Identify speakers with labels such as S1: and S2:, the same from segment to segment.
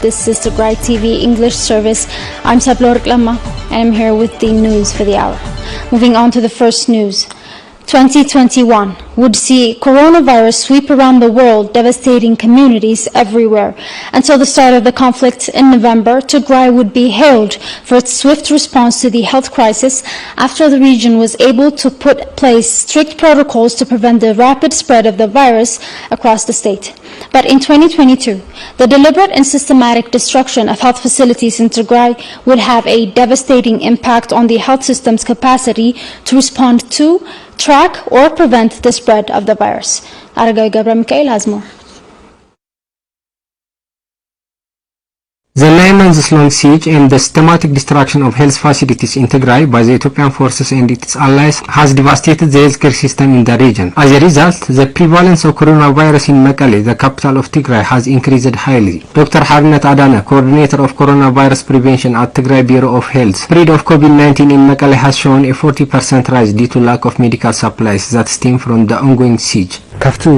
S1: This is Tigrai TV English service. I'm Sablor Klama and I'm here with the news for the hour. Moving on to the first news. 2021 would see coronavirus sweep around the world, devastating communities everywhere. Until the start of the conflict in November, Tigrai would be hailed for its swift response to the health crisis after the region was able to put in place strict protocols to prevent the rapid spread of the virus across the state. But in 2022, the deliberate and systematic destruction of health facilities in Tigray would have a devastating impact on the health system's capacity to respond to, track, or prevent the spread of the virus. Aragay Gabra Mikhail has more.
S2: The 9 months long siege and the systematic destruction of health facilities in Tigray by the Ethiopian forces and its allies has devastated the healthcare system in the region. As a result, the prevalence of coronavirus in Mekelle, the capital of Tigray, has increased highly. Dr. Harnet Adana, coordinator of coronavirus prevention at Tigray Bureau of Health, spread of COVID-19 in Mekelle has shown a 40% rise due to lack of medical supplies that stem from the ongoing siege.
S3: After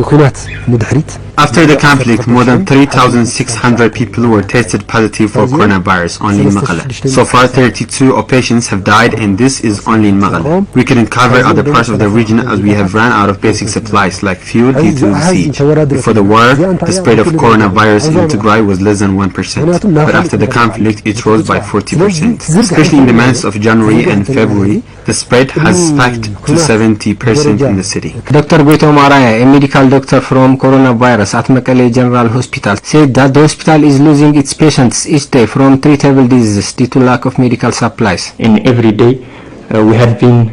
S3: the conflict, more than 3,600 people were tested positive for coronavirus only in Mekelle. So far, 32 patients have died, and this is only in Mekelle. We couldn't cover other parts of the region as we have run out of basic supplies like fuel due to the siege. Before the war, the spread of coronavirus in Tigray was less than 1%, but after the conflict, it rose by 40%. Especially in the months of January and February, the spread has spiked to 70% in the city.
S2: Dr. Goito Maraya, a medical doctor from coronavirus at Mekelle General Hospital, said that the hospital is losing its patients each day from treatable diseases due to lack of medical supplies.
S4: In every day, we have been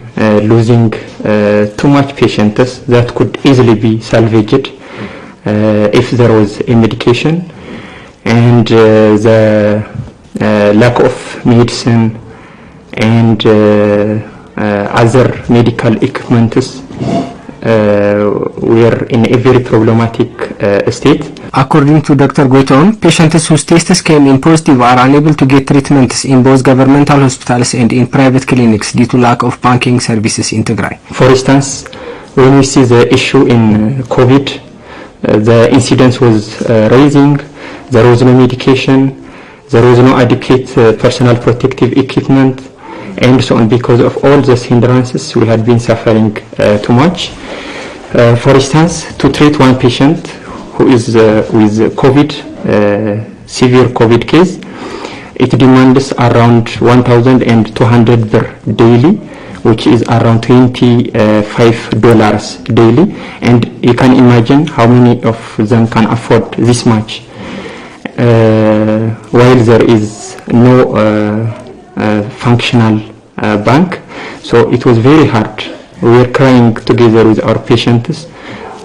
S4: losing too much patients that could easily be salvaged if there was a medication, and the lack of medicine and other medical equipments were in a very problematic state.
S2: According to Dr. Goiton, patients whose tests came in positive are unable to get treatments in both governmental hospitals and in private clinics due to lack of banking services in Tigray.
S4: For instance, when we see the issue in COVID, the incidence was rising, there was no medication, there was no adequate personal protective equipment, and so on. Because of all these hindrances, we had been suffering too much. For instance, to treat one patient who is with COVID, severe COVID case, it demands around 1,200 birr daily, which is around $25 daily, and you can imagine how many of them can afford this much, while there is no functional bank. So it was very hard. We were crying together with our patients,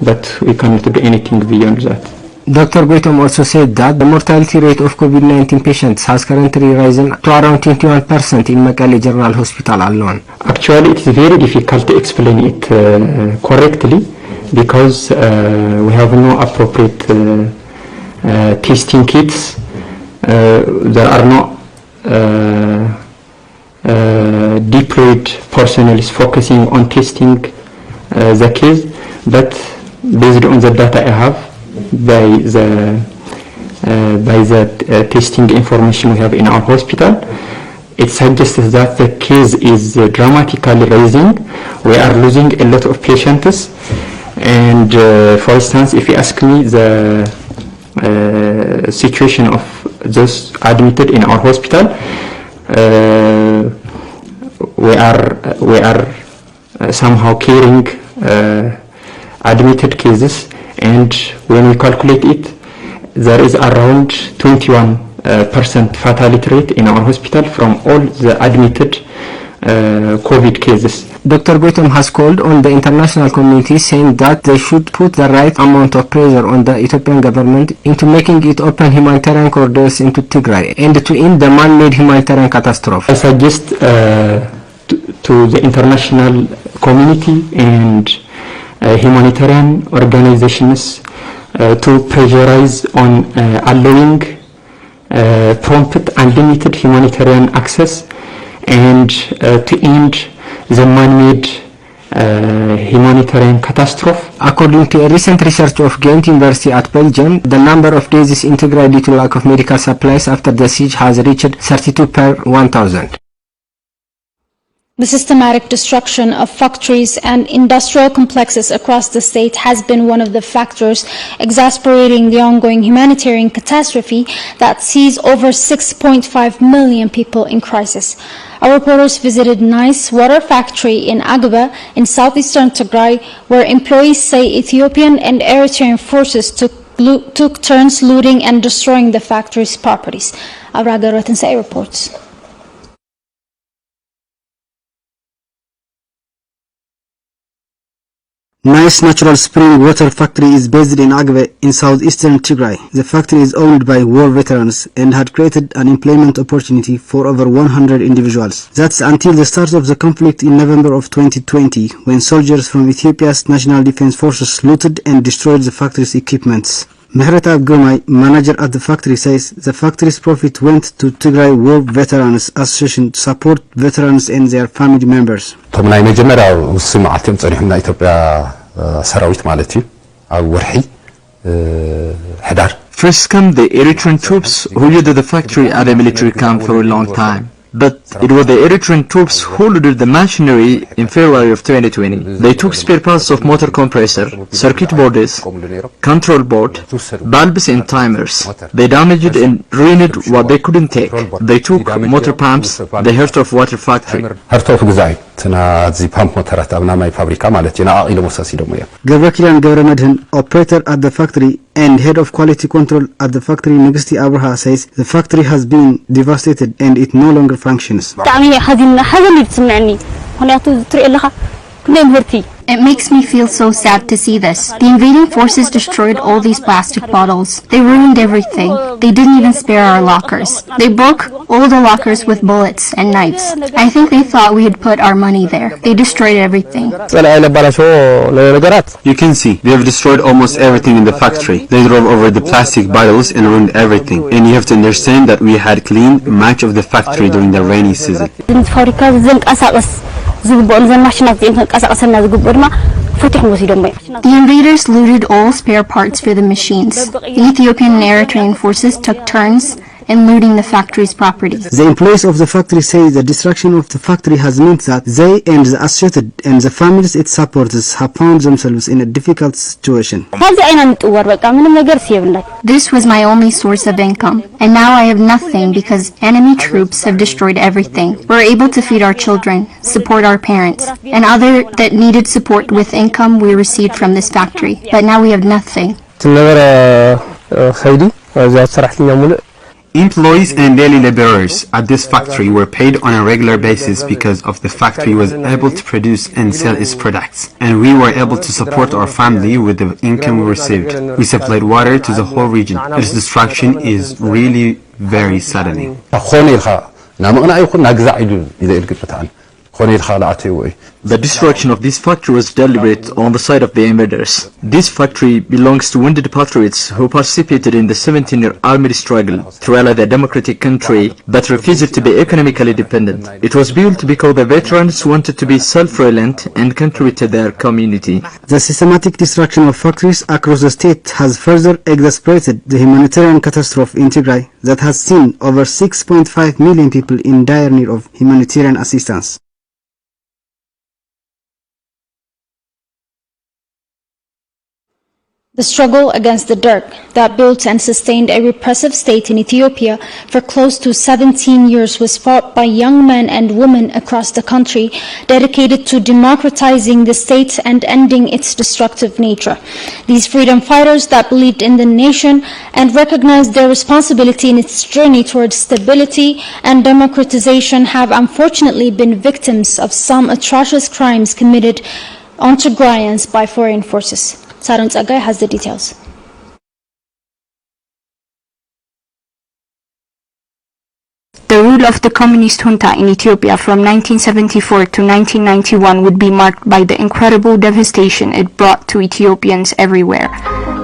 S4: but we cannot do anything beyond that.
S2: Dr. Goitom also said that the mortality rate of COVID-19 patients has currently risen to around 21% in Mekelle General Hospital alone.
S4: Actually, it is very difficult to explain it correctly because we have no appropriate testing kits. There are no deployed personnel is focusing on testing the case, but based on the data I have, by the testing information we have in our hospital, it suggests that the case is dramatically rising. We are losing a lot of patients, and for instance, if you ask me the situation of those admitted in our hospital, we are somehow carrying admitted cases, and when we calculate it, there is around 21% fatality rate in our hospital from all the admitted COVID cases.
S2: Dr. Goitom has called on the international community, saying that they should put the right amount of pressure on the Ethiopian government into making it open humanitarian corridors into Tigray and to end the man-made humanitarian catastrophe.
S4: I suggest to the international community and humanitarian organizations to pressurize on allowing prompt and limited humanitarian access and to end the man-made humanitarian catastrophe.
S2: According to a recent research of Ghent University at Belgium, the number of deaths in Tigray due to lack of medical supplies after the siege has reached 32 per 1,000.
S1: The systematic destruction of factories and industrial complexes across the state has been one of the factors exacerbating the ongoing humanitarian catastrophe that sees over 6.5 million people in crisis. Our reporters visited Nice water factory in Agaba in southeastern Tigray, where employees say Ethiopian and Eritrean forces took turns looting and destroying the factory's properties. Abraga Rotinsay reports.
S5: Nice Natural Spring Water Factory is based in Agbe in southeastern Tigray. The factory is owned by war veterans and had created an employment opportunity for over 100 individuals. That's until the start of the conflict in November of 2020, when soldiers from Ethiopia's National Defense Forces looted and destroyed the factory's equipments. Mehreta Gomai, manager at the factory, says the factory's profit went to Tigray War Veterans Association to support veterans and their family members.
S6: طبعا مجمرة وسمعتهم صريحنا إثيوبيا سراويت مالتي أو ورحي حدار.
S7: First come the Eritrean troops who looted the factory at a military camp for a long time. But it was the Eritrean troops who looted the machinery in February of 2020. They took spare parts of motor compressor, circuit boards, control board, bulbs and timers. They damaged and ruined what they couldn't take. They took motor pumps, the heart of water factory.
S5: Gavrakilan Gavramadhan, operator at the factory and head of quality control at the factory, Megasti Abraha, says the factory has been devastated and it no longer functions.
S8: It makes me feel so sad to see this. The invading forces destroyed all these plastic bottles. They ruined everything. They didn't even spare our lockers. They broke all the lockers with bullets and knives. I think they thought we had put our money there. They destroyed everything.
S3: You can see, they have destroyed almost everything in the factory. They drove over the plastic bottles and ruined everything. And you have to understand that we had cleaned much of the factory during the rainy season.
S8: The invaders looted all spare parts for the machines. The Ethiopian and Eritrean forces took turns in looting the factory's property.
S5: The employees of the factory say the destruction of the factory has meant that they and the associated and the families it supports have found themselves in a difficult situation.
S8: This was my only source of income, and now I have nothing because enemy troops have destroyed everything. We're able to feed our children, support our parents, and other that needed support with income we received from this factory, but now we have nothing.
S3: Employees and daily laborers at this factory were paid on a regular basis because of the factory was able to produce and sell its products, and we were able to support our family with the income we received. We supplied water to the whole region. Its destruction is really very saddening.
S7: The destruction of this factory was deliberate on the side of the invaders. This factory belongs to wounded patriots who participated in the 17-year armed struggle to ally the democratic country but refused to be economically dependent. It was built because the veterans wanted to be self-reliant and contribute to their community.
S5: The systematic destruction of factories across the state has further exacerbated the humanitarian catastrophe in Tigray that has seen over 6.5 million people in dire need of humanitarian assistance.
S1: The struggle against the Derg that built and sustained a repressive state in Ethiopia for close to 17 years was fought by young men and women across the country dedicated to democratizing the state and ending its destructive nature. These freedom fighters that believed in the nation and recognized their responsibility in its journey towards stability and democratization have unfortunately been victims of some atrocious crimes committed on Tigrayans by foreign forces. Sarun Tsagay has the details.
S8: The rule of the communist junta in Ethiopia from 1974 to 1991 would be marked by the incredible devastation it brought to Ethiopians everywhere.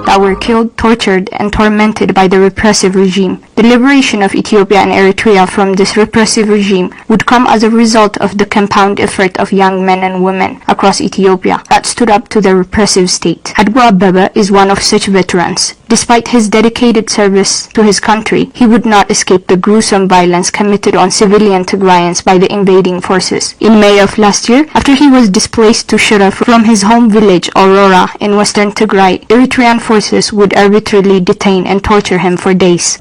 S8: The that were killed, tortured, and tormented by the repressive regime. The liberation of Ethiopia and Eritrea from this repressive regime would come as a result of the compound effort of young men and women across Ethiopia that stood up to the repressive state. Hadgu Abebe is one of such veterans. Despite his dedicated service to his country, he would not escape the gruesome violence committed on civilian Tigrayans by the invading forces. In May of last year, after he was displaced to Shira from his home village Aurora in western Tigray, Eritrean forces would arbitrarily detain and torture him for days.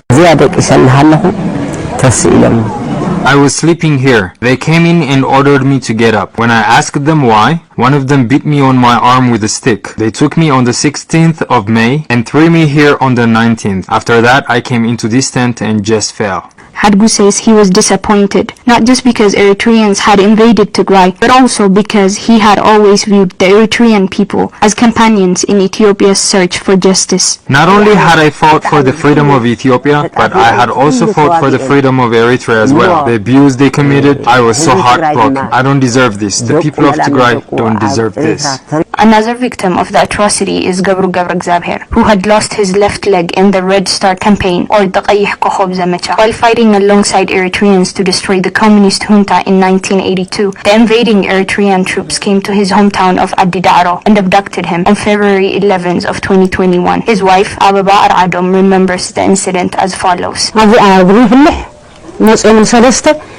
S2: I was sleeping here. They came in and ordered me to get up. When I asked them why, one of them beat me on my arm with a stick. They took me on the 16th of May and threw me here on the 19th. After that, I came into this tent and just fell.
S8: Hadgu says he was disappointed, not just because Eritreans had invaded Tigray, but also because he had always viewed the Eritrean people as companions in Ethiopia's search for justice.
S2: Not only had I fought for the freedom of Ethiopia, but I had also fought for the freedom of Eritrea as well. The abuse they committed, I was so heartbroken. I don't deserve this. The people of Tigray don't deserve this.
S8: Another victim of the atrocity is Gabru Gabragzabher, who had lost his left leg in the Red Star campaign, or the Qayih Kohob Zamecha, while fighting alongside Eritreans to destroy the communist junta in 1982. The invading Eritrean troops came to his hometown of Adidaro and abducted him on February 11th of 2021. His wife, Ababa Aradom, remembers the incident as follows.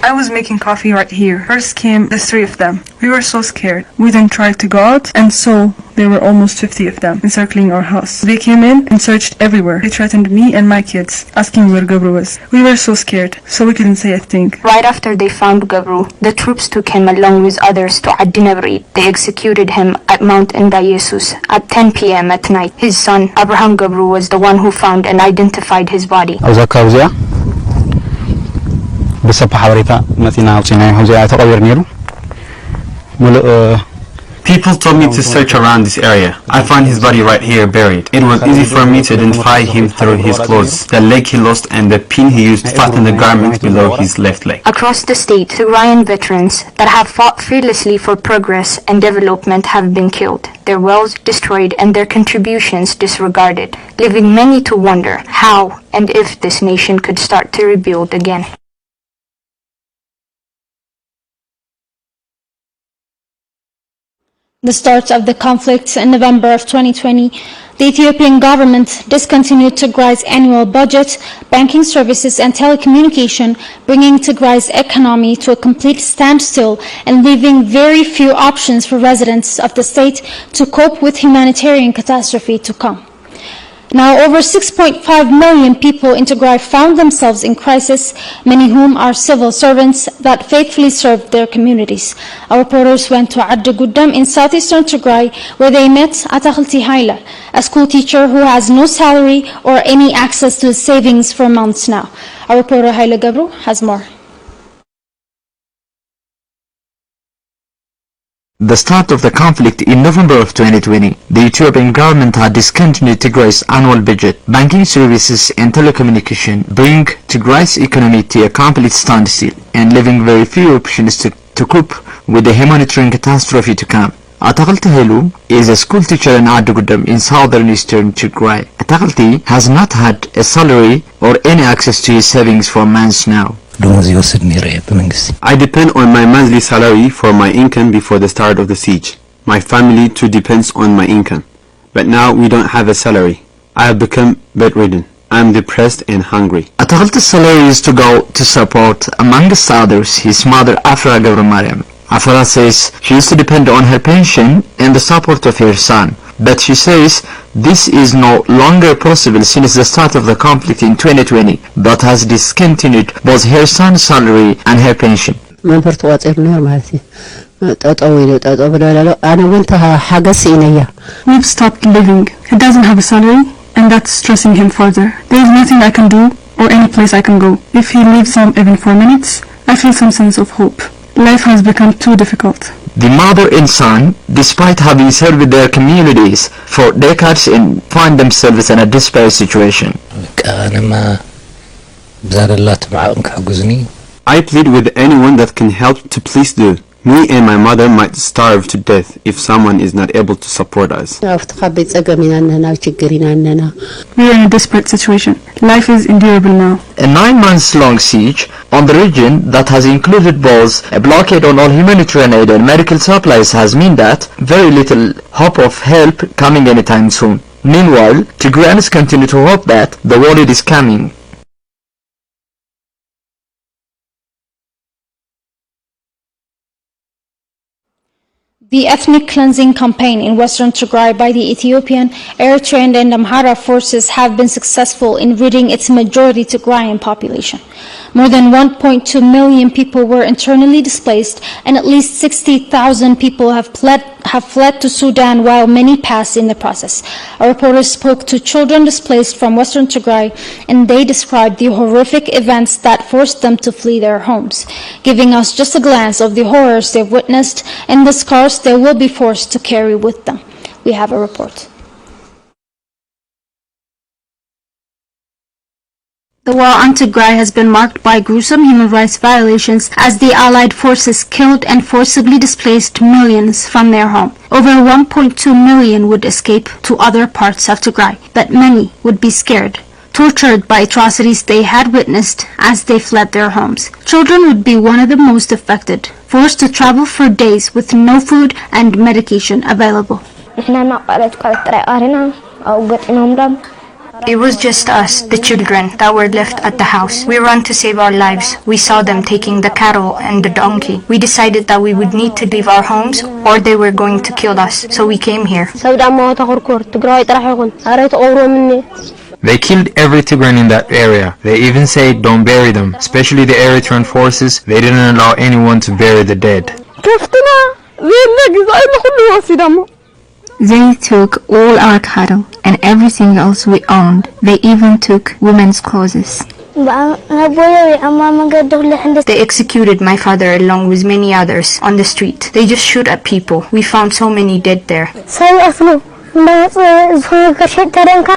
S9: I was making coffee right here. First came the three of them. We were so scared. We then tried to go out, and so there were almost 50 of them encircling our house. They came in and searched everywhere. They threatened me and my kids, asking where Gabru was. We were so scared, so we couldn't say a thing.
S8: Right after they found Gabru, the troops took him along with others to Adinabri. They executed him at Mount Ndayesus at 10 p.m. at night. His son, Abraham Gabru, was the one who found and identified his body.
S3: People told me to search around this area. I found his body right here buried. It was easy for me to identify him through his clothes, the leg he lost and the pin he used to fasten the garment below his left leg.
S8: Across the state, Tigrayan veterans that have fought fearlessly for progress and development have been killed, their wells destroyed and their contributions disregarded, leaving many to wonder how and if this nation could start to rebuild again.
S1: The start of the conflict in November of 2020, the Ethiopian government discontinued Tigray's annual budget, banking services and telecommunication, bringing Tigray's economy to a complete standstill and leaving very few options for residents of the state to cope with humanitarian catastrophe to come. Now, over 6.5 million people in Tigray found themselves in crisis, many whom are civil servants that faithfully served their communities. Our reporters went to Adda Guddam in southeastern Tigray, where they met Atakhilti Haila, a school teacher who has no salary or any access to savings for months now. Our reporter Haila Gabru has more.
S7: The start of the conflict in November of 2020, the Ethiopian government had discontinued Tigray's annual budget, banking services and telecommunication, bringing Tigray's economy to a complete standstill and leaving very few options to cope with the humanitarian catastrophe to come. Atakhilti Haila is a school teacher in Adda Guddam in southern eastern Tigray. Atakhilti has not had a salary or any access to his savings for months now.
S3: I depend on my monthly salary for my income before the start of the siege. My family too depends on my income. But now we don't have a salary. I have become bedridden. I am depressed and hungry.
S7: Atakhilti's salary is to go to support, amongst others, his mother Afra Gabramariam. Afra says she used to depend on her pension and the support of her son. But she says this is no longer possible since the start of the conflict in 2020, but has discontinued both her son's salary and her pension.
S10: We've stopped
S9: living. He doesn't have a salary, and that's stressing him further. There's nothing I can do or any place I can go. If he leaves home even for minutes, I feel some sense of hope. Life has become too difficult.
S7: The mother and son, despite having served their communities for decades, and find themselves in a desperate situation.
S3: I plead with anyone that can help to please do. Me and my mother might starve to death if someone is not able to support us.
S9: We are in a desperate situation. Life is endurable now.
S7: A 9-month-long siege on the region that has included both a blockade on all humanitarian aid and medical supplies has meant that very little hope of help coming anytime soon. Meanwhile, Tigrayans continue to hope that the world is coming.
S1: The ethnic cleansing campaign in western Tigray by the Ethiopian, Eritrean and Amhara forces have been successful in ridding its majority Tigrayan population. More than 1.2 million people were internally displaced and at least 60,000 people have fled to Sudan while many passed in the process. Our reporter spoke to children displaced from western Tigray and they described the horrific events that forced them to flee their homes, giving us just a glance of the horrors they've witnessed and the scars they will be forced to carry with them. We have a report. The war on Tigray has been marked by gruesome human rights violations as the Allied forces killed and forcibly displaced millions from their home. Over 1.2 million would escape to other parts of Tigray, but many would be scared, tortured by atrocities they had witnessed as they fled their homes. Children would be one of the most affected, forced to travel for days with no food and medication available.
S8: It was just us, the children, that were left at the house. We ran to save our lives. We saw them taking the cattle and the donkey. We decided that we would need to leave our homes or they were going to kill us, so we came here.
S2: They killed every Tigrayan in that area. They even said don't bury them, especially the Eritrean forces. They didn't allow anyone to bury the dead.
S8: They took all our cattle and everything else we owned. They even took women's clothes. They executed my father along with many others on the street. They just shoot at people. We found so many dead there.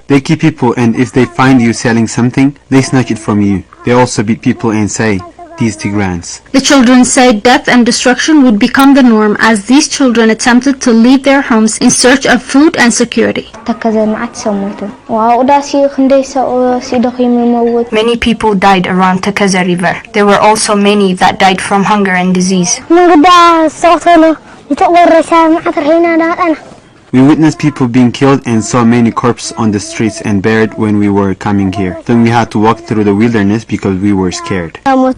S3: They keep people, and if they find you selling something, they snatch it from you. They also beat people and say, these Tigrayans.
S1: The children say death and destruction would become the norm as these children attempted to leave their homes in search of food and security.
S8: Many people died around Takaza River. There were also many that died from hunger and disease.
S3: We witnessed people being killed and saw many corpses on the streets and buried when we were coming here. Then we had to walk through the wilderness because we were scared.
S8: We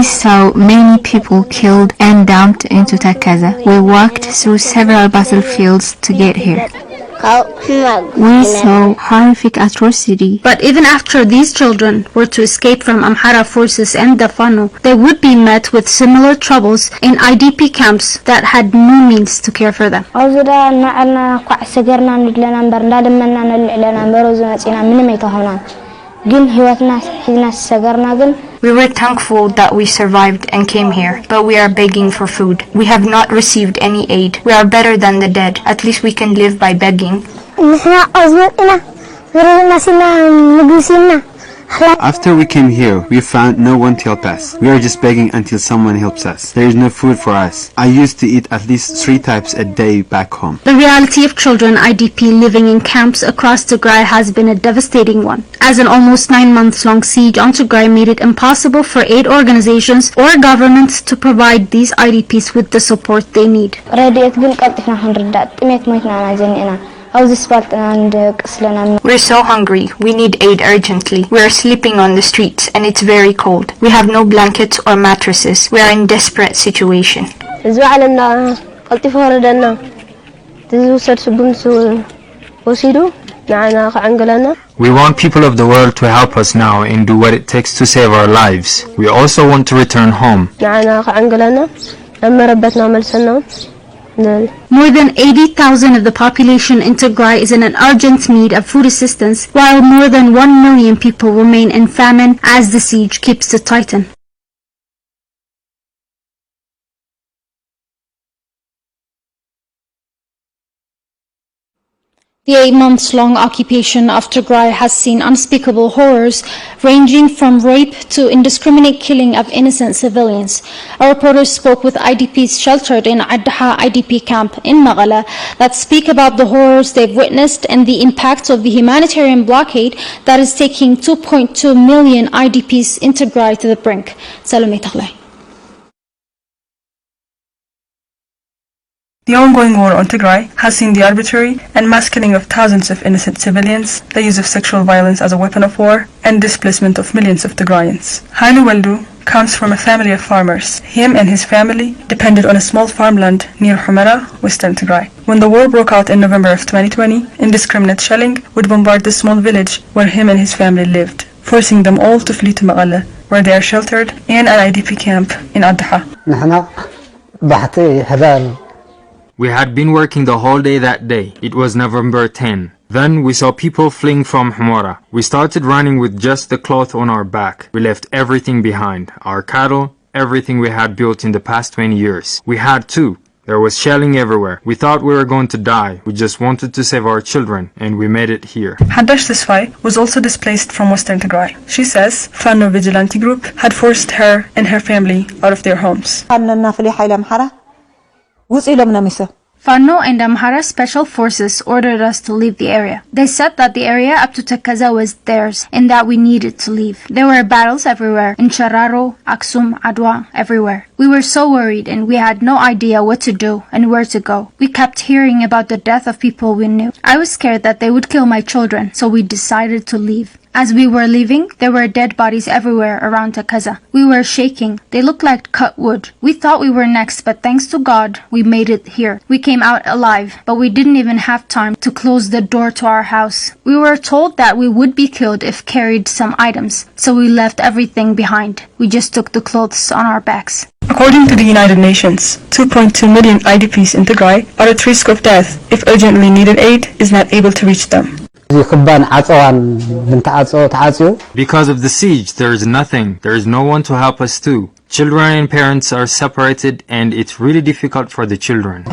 S8: saw many people killed and dumped into Takaza. We walked through several battlefields to get here. We saw horrific atrocity.
S1: But even after these children were to escape from Amhara forces and the Fano, they would be met with similar troubles in IDP camps that had no means to care for them.
S8: We were thankful that we survived and came here, but we are begging for food. We have not received any aid. We are better than the dead. At least we can live by begging.
S3: After we came here, we found no one to help us. We are just begging until someone helps us. There is no food for us. I used to eat at least 3 times a day back home.
S1: The reality of children IDP living in camps across Tigray has been a devastating one, as an almost 9-month-long siege on Tigray made it impossible for aid organizations or governments to provide these IDPs with the support they need.
S8: We're so hungry. We need aid urgently. We are sleeping on the streets and it's very cold. We have no blankets or mattresses. We are in desperate situation.
S2: We want people of the world to help us now and do what it takes to save our lives. We also want to return home.
S1: More than 80,000 of the population in Tigray is in an urgent need of food assistance, while more than 1 million people remain in famine as the siege keeps to tighten. The 8-month-long occupation of Tigray has seen unspeakable horrors ranging from rape to indiscriminate killing of innocent civilians. Our reporters spoke with IDPs sheltered in Adha IDP camp in Magala that speak about the horrors they've witnessed and the impact of the humanitarian blockade that is taking 2.2 million IDPs in Tigray to the brink. Salome Tigray.
S9: The ongoing war on Tigray has seen the arbitrary and mass killing of thousands of innocent civilians, the use of sexual violence as a weapon of war, and displacement of millions of Tigrayans. Hailu Weldu comes from a family of farmers. Him and his family depended on a small farmland near Humera, western Tigray. When the war broke out in November of 2020, indiscriminate shelling would bombard the small village where him and his family lived, forcing them all to flee to Magala, where they are sheltered in an IDP camp in Adha.
S2: We had been working the whole day that day. It was November 10. Then we saw people fleeing from Humera. We started running with just the cloth on our back. We left everything behind. Our cattle, everything we had built in the past 20 years. We had to. There was shelling everywhere. We thought we were going to die. We just wanted to save our children, and we made it here.
S9: Hadash Tesfai was also displaced from western Tigray. She says Fano Vigilante Group had forced her and her family out of their homes.
S8: Fano and Amhara special forces ordered us to leave the area. They said that the area up to Takaza was theirs and that we needed to leave. There were battles everywhere, in Shararo, Aksum, Adwa, everywhere. We were so worried and we had no idea what to do and where to go. We kept hearing about the death of people we knew. I was scared that they would kill my children, so we decided to leave. As we were leaving, there were dead bodies everywhere around Takaza. We were shaking. They looked like cut wood. We thought we were next, but thanks to God, we made it here. We came out alive, but we didn't even have time to close the door to our house. We were told that we would be killed if carried some items, so we left everything behind. We just took the clothes on our backs.
S9: According to the United Nations, 2.2 million IDPs in Tigray are at risk of death if urgently needed aid is not able to reach them.
S2: Because of the siege, there is nothing. There is no one to help us too. Children and parents are separated and it's really difficult for the children.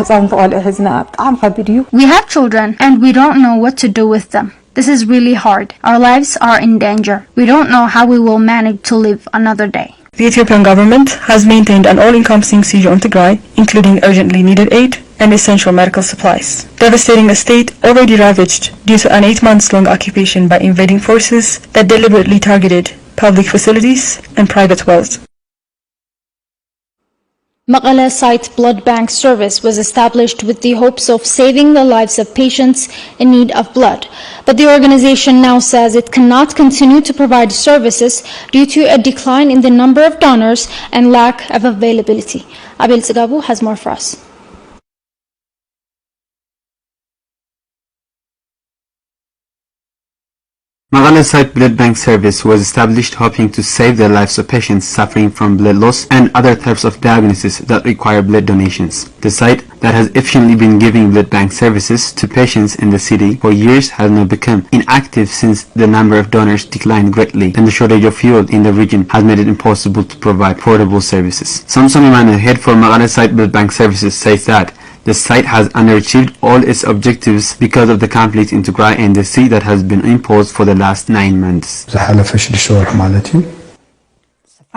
S8: We have children and we don't know what to do with them. This is really hard. Our lives are in danger. We don't know how we will manage to live another day.
S9: The Ethiopian government has maintained an all-encompassing siege on Tigray, including urgently needed aid and essential medical supplies, devastating a state already ravaged due to an 8-month-long occupation by invading forces that deliberately targeted public facilities and private wells.
S1: Magala Site Blood Bank Service was established with the hopes of saving the lives of patients in need of blood. But the organization now says it cannot continue to provide services due to a decline in the number of donors and lack of availability. Abel Tsigabu has more for us.
S3: Magala Site Blood Bank Service was established hoping to save the lives of patients suffering from blood loss and other types of diagnoses that require blood donations. The site that has efficiently been giving blood bank services to patients in the city for years has now become inactive since the number of donors declined greatly and the shortage of fuel in the region has made it impossible to provide portable services. Samson Imane, head for Magala Site Blood Bank Services, says that the site has underachieved all its objectives because of the conflict in Tigray and the siege that has been imposed for the last 9 months.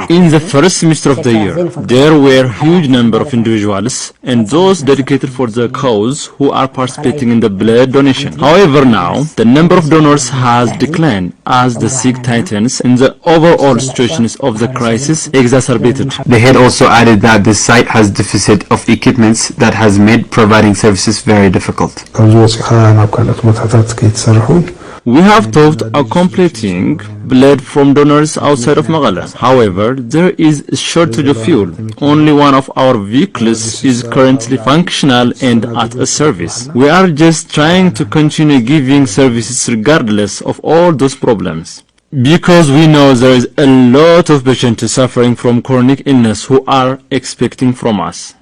S10: In the first semester of the year, there were huge number of individuals and those dedicated for the cause who are participating in the blood donation. However, now the number of donors has declined as the siege tightens and the overall situations of the crisis exacerbated.
S3: The head also added that the site has deficit of equipments that has made providing services very difficult.
S10: We have thought of completing blood from donors outside of Magala. However, there is a shortage of fuel. Only one of our vehicles is currently functional and at a service. We are just trying to continue giving services regardless of all those problems. Because we know there is a lot of patients suffering from chronic illness who are expecting from us.